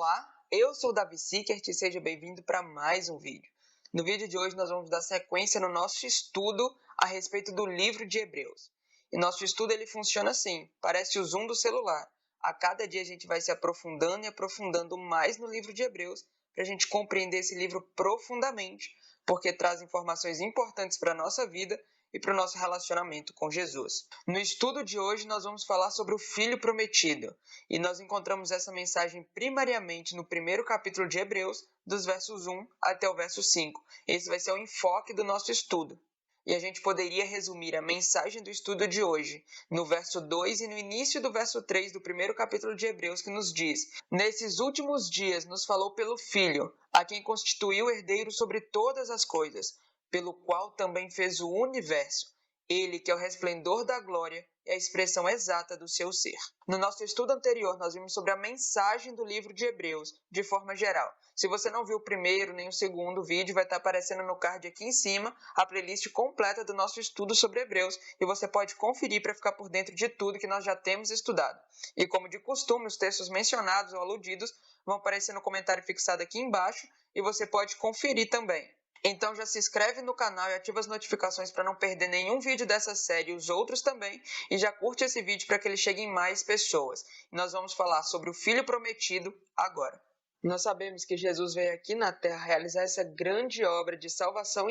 Olá, eu sou o Davi Sickert e seja bem-vindo para mais um vídeo. No vídeo de hoje nós vamos dar sequência no nosso estudo a respeito do livro de Hebreus. E nosso estudo ele funciona assim, parece o zoom do celular. A cada dia a gente vai se aprofundando e aprofundando mais no livro de Hebreus para a gente compreender esse livro profundamente, porque traz informações importantes para a nossa vida e para o nosso relacionamento com Jesus. No estudo de hoje nós vamos falar sobre o Filho Prometido, e nós encontramos essa mensagem primariamente no primeiro capítulo de Hebreus, dos versos 1 até o verso 5. Esse vai ser o enfoque do nosso estudo. E a gente poderia resumir a mensagem do estudo de hoje no verso 2 e no início do verso 3 do primeiro capítulo de Hebreus, que nos diz: Nesses últimos dias nos falou pelo Filho, a quem constituiu herdeiro sobre todas as coisas, pelo qual também fez o universo, ele que é o resplendor da glória e a expressão exata do seu ser. No nosso estudo anterior, nós vimos sobre a mensagem do livro de Hebreus, de forma geral. Se você não viu o primeiro nem o segundo vídeo, vai estar aparecendo no card aqui em cima a playlist completa do nosso estudo sobre Hebreus, e você pode conferir para ficar por dentro de tudo que nós já temos estudado. E como de costume, os textos mencionados ou aludidos vão aparecer no comentário fixado aqui embaixo, e você pode conferir também. Então já se inscreve no canal e ativa as notificações para não perder nenhum vídeo dessa série e os outros também, e já curte esse vídeo para que ele chegue em mais pessoas. Nós vamos falar sobre o Filho Prometido agora. Nós sabemos que Jesus veio aqui na Terra realizar essa grande obra de salvação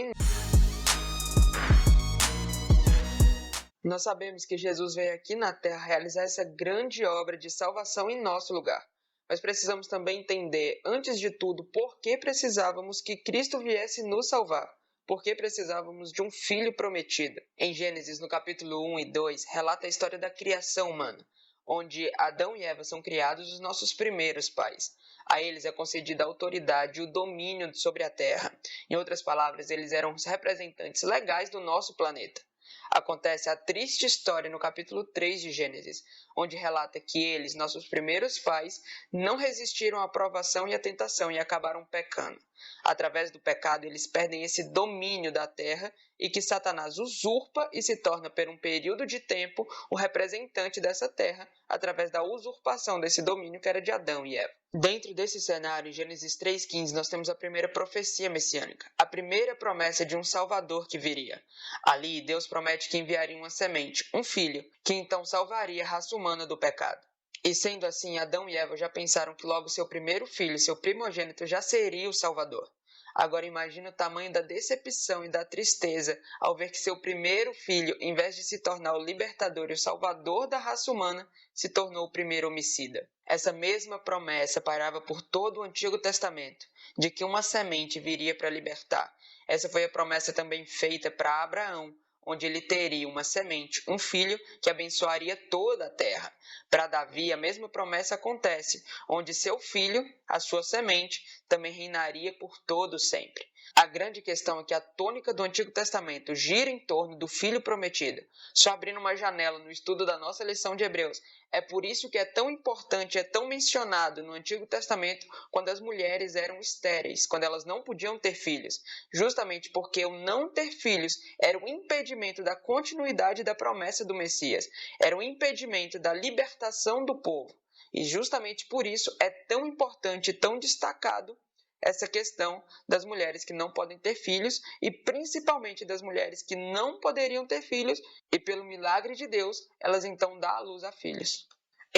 em nosso lugar. Mas precisamos também entender, antes de tudo, por que precisávamos que Cristo viesse nos salvar. Por que precisávamos de um Filho prometido. Em Gênesis, no capítulo 1 e 2, relata a história da criação humana, onde Adão e Eva são criados os nossos primeiros pais. A eles é concedida a autoridade e o domínio sobre a terra. Em outras palavras, eles eram os representantes legais do nosso planeta. Acontece a triste história no capítulo 3 de Gênesis, onde relata que eles, nossos primeiros pais, não resistiram à provação e à tentação e acabaram pecando. Através do pecado, eles perdem esse domínio da terra e que Satanás usurpa e se torna, por um período de tempo, o representante dessa terra, através da usurpação desse domínio que era de Adão e Eva. Dentro desse cenário, em Gênesis 3,15, nós temos a primeira profecia messiânica, a primeira promessa de um Salvador que viria. Ali, Deus promete que enviaria uma semente, um filho, que então salvaria a raça humana do pecado. E sendo assim, Adão e Eva já pensaram que logo seu primeiro filho, seu primogênito, já seria o Salvador. Agora imagine o tamanho da decepção e da tristeza ao ver que seu primeiro filho, em vez de se tornar o libertador e o salvador da raça humana, se tornou o primeiro homicida. Essa mesma promessa pairava por todo o Antigo Testamento, de que uma semente viria para libertar. Essa foi a promessa também feita para Abraão, onde ele teria uma semente, um filho, que abençoaria toda a terra. Para Davi, a mesma promessa acontece, onde seu filho, a sua semente, também reinaria por todo sempre. A grande questão é que a tônica do Antigo Testamento gira em torno do Filho Prometido. Só abrindo uma janela no estudo da nossa lição de Hebreus. É por isso que é tão importante, é tão mencionado no Antigo Testamento quando as mulheres eram estéreis, quando elas não podiam ter filhos. Justamente porque o não ter filhos era um impedimento da continuidade da promessa do Messias. Era um impedimento da libertação do povo. E justamente por isso é tão importante e tão destacado essa questão das mulheres que não podem ter filhos e principalmente das mulheres que não poderiam ter filhos e pelo milagre de Deus, elas então dão à luz a filhos.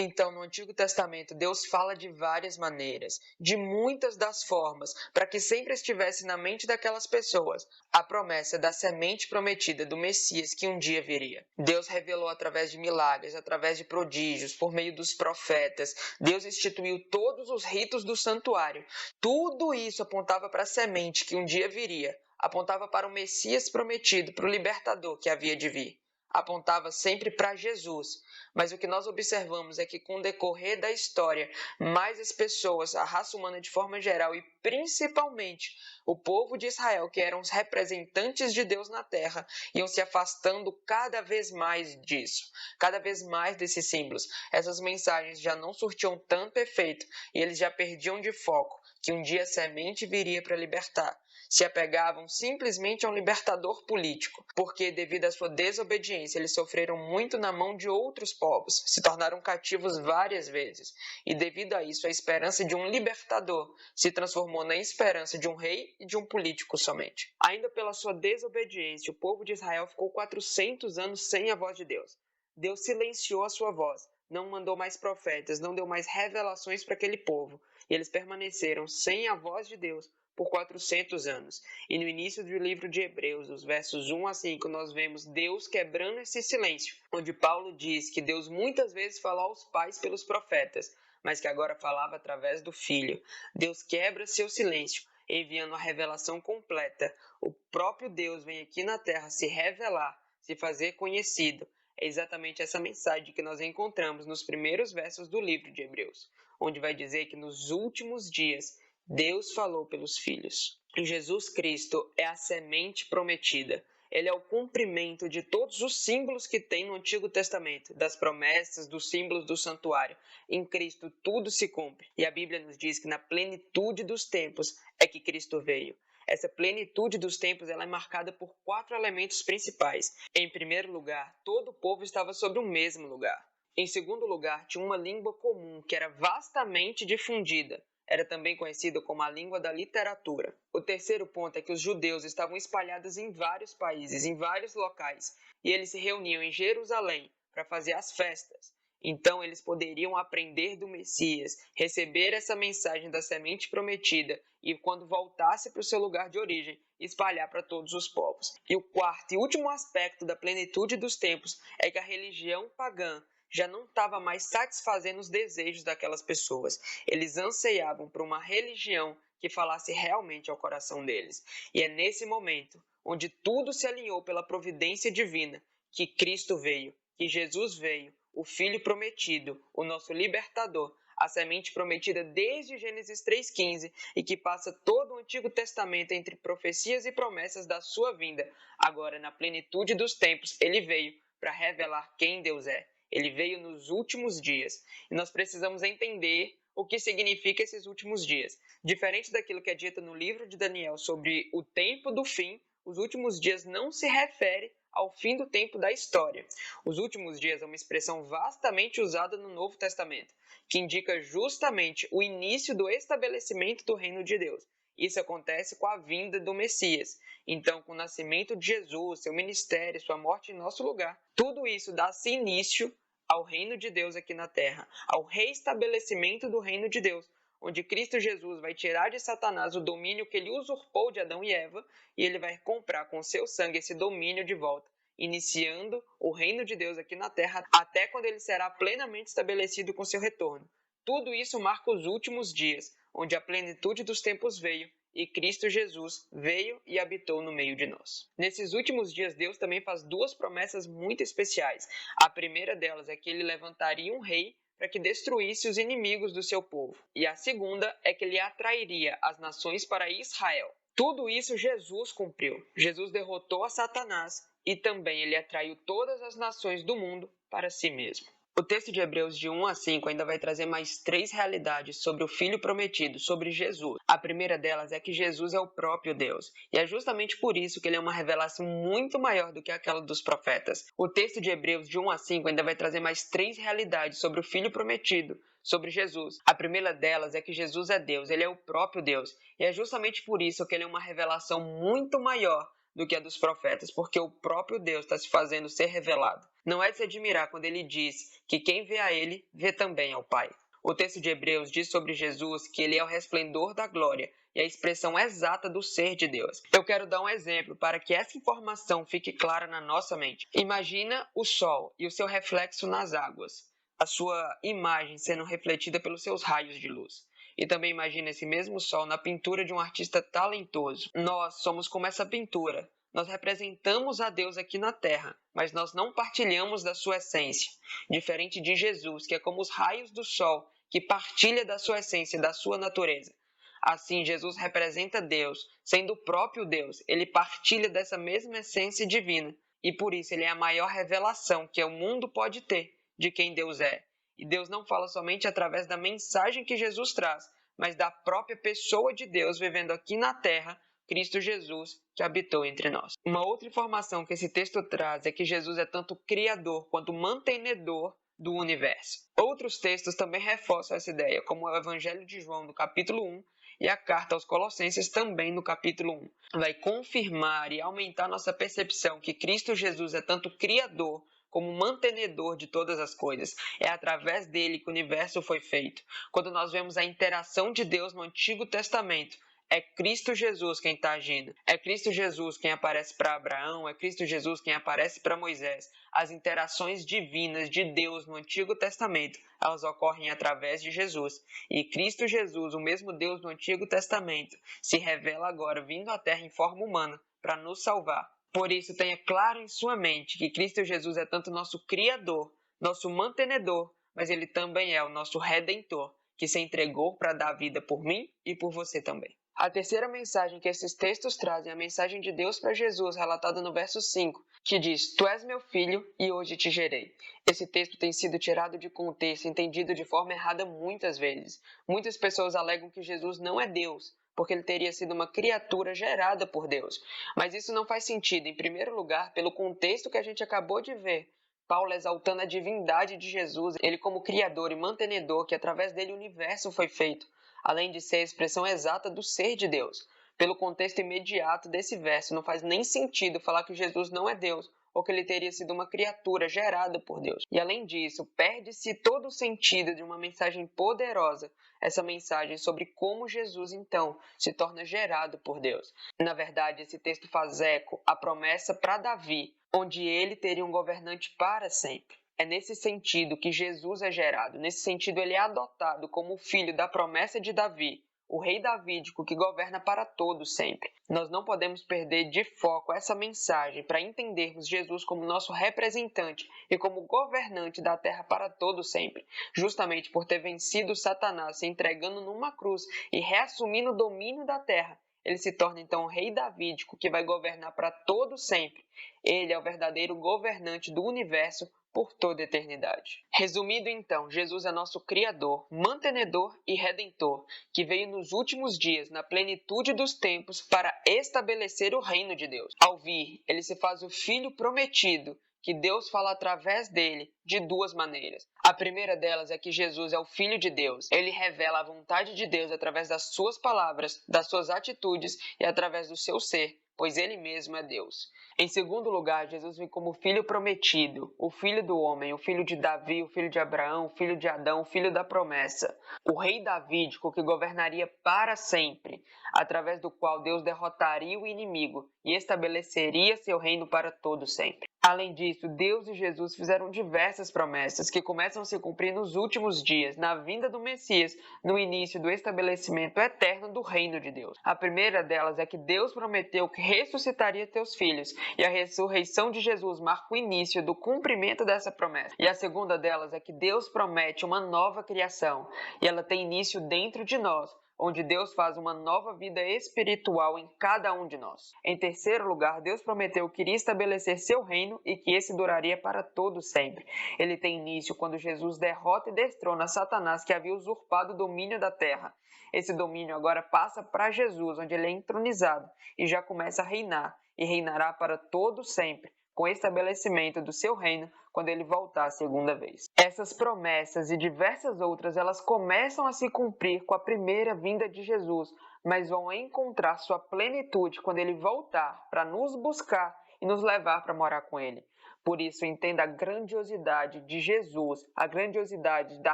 Então, no Antigo Testamento, Deus fala de várias maneiras, de muitas das formas, para que sempre estivesse na mente daquelas pessoas a promessa da semente prometida do Messias que um dia viria. Deus revelou através de milagres, através de prodígios, por meio dos profetas. Deus instituiu todos os ritos do santuário. Tudo isso apontava para a semente que um dia viria, apontava para o Messias prometido, para o libertador que havia de vir. Apontava sempre para Jesus. Mas o que nós observamos é que com o decorrer da história, mais as pessoas, a raça humana de forma geral e principalmente o povo de Israel, que eram os representantes de Deus na terra, iam se afastando cada vez mais disso, cada vez mais desses símbolos. Essas mensagens já não surtiam tanto efeito e eles já perdiam de foco, que um dia a semente viria para libertar. Se apegavam simplesmente a um libertador político, porque devido à sua desobediência eles sofreram muito na mão de outros povos, se tornaram cativos várias vezes, e devido a isso a esperança de um libertador se transformou na esperança de um rei e de um político somente. Ainda pela sua desobediência, o povo de Israel ficou 400 anos sem a voz de Deus. Deus silenciou a sua voz, não mandou mais profetas, não deu mais revelações para aquele povo, e eles permaneceram sem a voz de Deus por 400 anos. E no início do livro de Hebreus, os versos 1 a 5, nós vemos Deus quebrando esse silêncio, onde Paulo diz que Deus muitas vezes falou aos pais pelos profetas, mas que agora falava através do Filho. Deus quebra seu silêncio, enviando a revelação completa. O próprio Deus vem aqui na terra se revelar, se fazer conhecido. É exatamente essa mensagem que nós encontramos nos primeiros versos do livro de Hebreus, onde vai dizer que nos últimos dias Deus falou pelos filhos. Jesus Cristo é a semente prometida. Ele é o cumprimento de todos os símbolos que tem no Antigo Testamento, das promessas, dos símbolos do santuário. Em Cristo tudo se cumpre. E a Bíblia nos diz que na plenitude dos tempos é que Cristo veio. Essa plenitude dos tempos ela é marcada por 4 elementos principais. Em primeiro lugar, todo o povo estava sobre o mesmo lugar. Em segundo lugar, tinha uma língua comum que era vastamente difundida. Era também conhecida como a língua da literatura. O terceiro ponto é que os judeus estavam espalhados em vários países, em vários locais, e eles se reuniam em Jerusalém para fazer as festas. Então eles poderiam aprender do Messias, receber essa mensagem da semente prometida e, quando voltasse para o seu lugar de origem, espalhar para todos os povos. E o quarto e último aspecto da plenitude dos tempos é que a religião pagã já não estava mais satisfazendo os desejos daquelas pessoas. Eles anseiavam por uma religião que falasse realmente ao coração deles. E é nesse momento, onde tudo se alinhou pela providência divina, que Cristo veio, que Jesus veio, o Filho prometido, o nosso libertador, a semente prometida desde Gênesis 3,15 e que passa todo o Antigo Testamento entre profecias e promessas da sua vinda. Agora, na plenitude dos tempos, ele veio para revelar quem Deus é. Ele veio nos últimos dias e nós precisamos entender o que significa esses últimos dias. Diferente daquilo que é dito no livro de Daniel sobre o tempo do fim, os últimos dias não se refere ao fim do tempo da história. Os últimos dias é uma expressão vastamente usada no Novo Testamento, que indica justamente o início do estabelecimento do reino de Deus. Isso acontece com a vinda do Messias. Então, com o nascimento de Jesus, seu ministério, sua morte em nosso lugar, tudo isso dá-se início ao reino de Deus aqui na terra, ao reestabelecimento do reino de Deus, onde Cristo Jesus vai tirar de Satanás o domínio que ele usurpou de Adão e Eva, e ele vai comprar com seu sangue esse domínio de volta, iniciando o reino de Deus aqui na terra, até quando ele será plenamente estabelecido com seu retorno. Tudo isso marca os últimos dias, onde a plenitude dos tempos veio, e Cristo Jesus veio e habitou no meio de nós. Nesses últimos dias, Deus também faz 2 promessas muito especiais. A primeira delas é que ele levantaria um rei para que destruísse os inimigos do seu povo. E a segunda é que ele atrairia as nações para Israel. Tudo isso Jesus cumpriu. Jesus derrotou a Satanás e também ele atraiu todas as nações do mundo para si mesmo. O texto de Hebreus de 1 a 5 ainda vai trazer mais 3 realidades sobre o Filho prometido, sobre Jesus. A primeira delas é que Jesus é o próprio Deus, e é justamente por isso que ele é uma revelação muito maior do que aquela dos profetas. O texto de Hebreus de 1 a 5 ainda vai trazer mais 3 realidades sobre o Filho prometido, sobre Jesus. A primeira delas é que Jesus é Deus, ele é o próprio Deus, e é justamente por isso que ele é uma revelação muito maior do que a dos profetas, porque o próprio Deus está se fazendo ser revelado. Não é de se admirar quando ele diz que quem vê a ele, vê também ao Pai. O texto de Hebreus diz sobre Jesus que ele é o resplendor da glória e a expressão exata do ser de Deus. Eu quero dar um exemplo para que essa informação fique clara na nossa mente. Imagina o sol e o seu reflexo nas águas, a sua imagem sendo refletida pelos seus raios de luz. E também imagina esse mesmo sol na pintura de um artista talentoso. Nós somos como essa pintura. Nós representamos a Deus aqui na terra, mas nós não partilhamos da sua essência. Diferente de Jesus, que é como os raios do sol, que partilha da sua essência e da sua natureza. Assim, Jesus representa Deus, sendo o próprio Deus. Ele partilha dessa mesma essência divina. E por isso ele é a maior revelação que o mundo pode ter de quem Deus é. E Deus não fala somente através da mensagem que Jesus traz, mas da própria pessoa de Deus vivendo aqui na terra, Cristo Jesus, que habitou entre nós. Uma outra informação que esse texto traz é que Jesus é tanto criador quanto mantenedor do universo. Outros textos também reforçam essa ideia, como o Evangelho de João, no capítulo 1, e a carta aos Colossenses, também no capítulo 1. Vai confirmar e aumentar nossa percepção que Cristo Jesus é tanto criador como mantenedor de todas as coisas. É através dele que o universo foi feito. Quando nós vemos a interação de Deus no Antigo Testamento, é Cristo Jesus quem está agindo. É Cristo Jesus quem aparece para Abraão, é Cristo Jesus quem aparece para Moisés. As interações divinas de Deus no Antigo Testamento, elas ocorrem através de Jesus. E Cristo Jesus, o mesmo Deus do Antigo Testamento, se revela agora vindo à Terra em forma humana para nos salvar. Por isso, tenha claro em sua mente que Cristo Jesus é tanto nosso Criador, nosso mantenedor, mas ele também é o nosso Redentor, que se entregou para dar vida por mim e por você também. A terceira mensagem que esses textos trazem é a mensagem de Deus para Jesus, relatada no verso 5, que diz: Tu és meu filho e hoje te gerei. Esse texto tem sido tirado de contexto, entendido de forma errada muitas vezes. Muitas pessoas alegam que Jesus não é Deus, porque ele teria sido uma criatura gerada por Deus. Mas isso não faz sentido, em primeiro lugar, pelo contexto que a gente acabou de ver. Paulo exaltando a divindade de Jesus, ele como criador e mantenedor, que através dele o universo foi feito, além de ser a expressão exata do ser de Deus. Pelo contexto imediato desse verso, não faz nem sentido falar que Jesus não é Deus, ou que ele teria sido uma criatura gerada por Deus. E além disso, perde-se todo o sentido de uma mensagem poderosa, essa mensagem sobre como Jesus, então, se torna gerado por Deus. Na verdade, esse texto faz eco à promessa para Davi, onde ele teria um governante para sempre. É nesse sentido que Jesus é gerado, nesse sentido ele é adotado como o filho da promessa de Davi, o rei davídico que governa para todos sempre. Nós não podemos perder de foco essa mensagem para entendermos Jesus como nosso representante e como governante da terra para todos sempre, justamente por ter vencido Satanás, se entregando numa cruz e reassumindo o domínio da terra. Ele se torna então o rei davídico que vai governar para todos sempre. Ele é o verdadeiro governante do universo por toda a eternidade. Resumindo então, Jesus é nosso Criador, mantenedor e Redentor, que veio nos últimos dias, na plenitude dos tempos, para estabelecer o reino de Deus. Ao vir, ele se faz o Filho prometido, que Deus fala através dele de duas maneiras. A primeira delas é que Jesus é o Filho de Deus. Ele revela a vontade de Deus através das suas palavras, das suas atitudes e através do seu ser, pois ele mesmo é Deus. Em segundo lugar, Jesus vem como Filho prometido, o Filho do homem, o Filho de Davi, o Filho de Abraão, o Filho de Adão, o Filho da promessa. O rei davídico que governaria para sempre, através do qual Deus derrotaria o inimigo e estabeleceria seu reino para todo sempre. Além disso, Deus e Jesus fizeram diversas promessas que começam a se cumprir nos últimos dias, na vinda do Messias, no início do estabelecimento eterno do reino de Deus. A primeira delas é que Deus prometeu que ressuscitaria teus filhos, e a ressurreição de Jesus marca o início do cumprimento dessa promessa. E a segunda delas é que Deus promete uma nova criação, e ela tem início dentro de nós, onde Deus faz uma nova vida espiritual em cada um de nós. Em terceiro lugar, Deus prometeu que iria estabelecer seu reino e que esse duraria para todo sempre. Ele tem início quando Jesus derrota e destrona Satanás, que havia usurpado o domínio da terra. Esse domínio agora passa para Jesus, onde ele é entronizado e já começa a reinar, e reinará para todo sempre, com o estabelecimento do seu reino quando ele voltar a segunda vez. Essas promessas e diversas outras, elas começam a se cumprir com a primeira vinda de Jesus, mas vão encontrar sua plenitude quando ele voltar para nos buscar e nos levar para morar com ele. Por isso, entenda a grandiosidade de Jesus, a grandiosidade da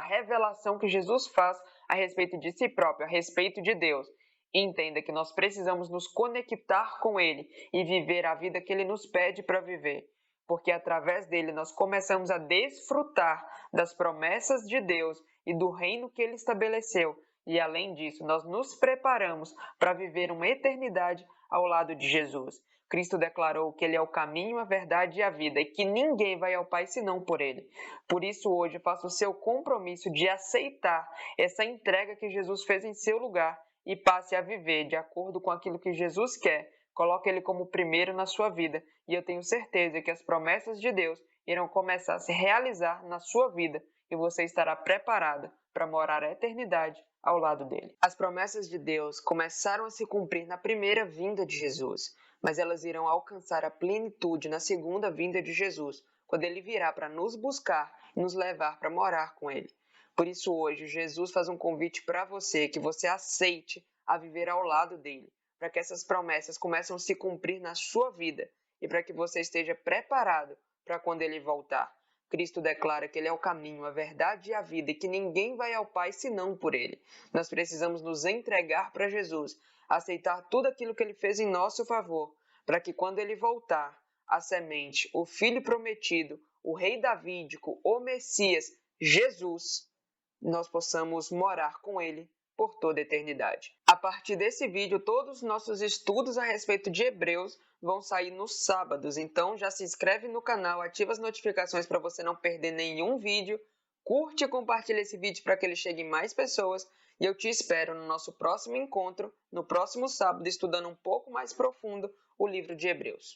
revelação que Jesus faz a respeito de si próprio, a respeito de Deus. E entenda que nós precisamos nos conectar com ele e viver a vida que ele nos pede para viver, porque através dele nós começamos a desfrutar das promessas de Deus e do reino que ele estabeleceu. E além disso, nós nos preparamos para viver uma eternidade ao lado de Jesus. Cristo declarou que ele é o caminho, a verdade e a vida, e que ninguém vai ao Pai senão por ele. Por isso hoje faça o seu compromisso de aceitar essa entrega que Jesus fez em seu lugar e passe a viver de acordo com aquilo que Jesus quer. Coloque ele como primeiro na sua vida, e eu tenho certeza que as promessas de Deus irão começar a se realizar na sua vida, e você estará preparado para morar a eternidade ao lado dele. As promessas de Deus começaram a se cumprir na primeira vinda de Jesus, mas elas irão alcançar a plenitude na segunda vinda de Jesus, quando ele virá para nos buscar e nos levar para morar com ele. Por isso hoje Jesus faz um convite para você, que você aceite a viver ao lado dele, para que essas promessas comecem a se cumprir na sua vida e para que você esteja preparado para quando ele voltar. Cristo declara que ele é o caminho, a verdade e a vida e que ninguém vai ao Pai senão por ele. Nós precisamos nos entregar para Jesus, aceitar tudo aquilo que ele fez em nosso favor, para que quando ele voltar, a semente, o Filho prometido, o Rei Davídico, o Messias, Jesus, nós possamos morar com ele por toda a eternidade. A partir desse vídeo, todos os nossos estudos a respeito de Hebreus vão sair nos sábados, então já se inscreve no canal, ativa as notificações para você não perder nenhum vídeo, curte e compartilha esse vídeo para que ele chegue em mais pessoas e eu te espero no nosso próximo encontro, no próximo sábado, estudando um pouco mais profundo o livro de Hebreus.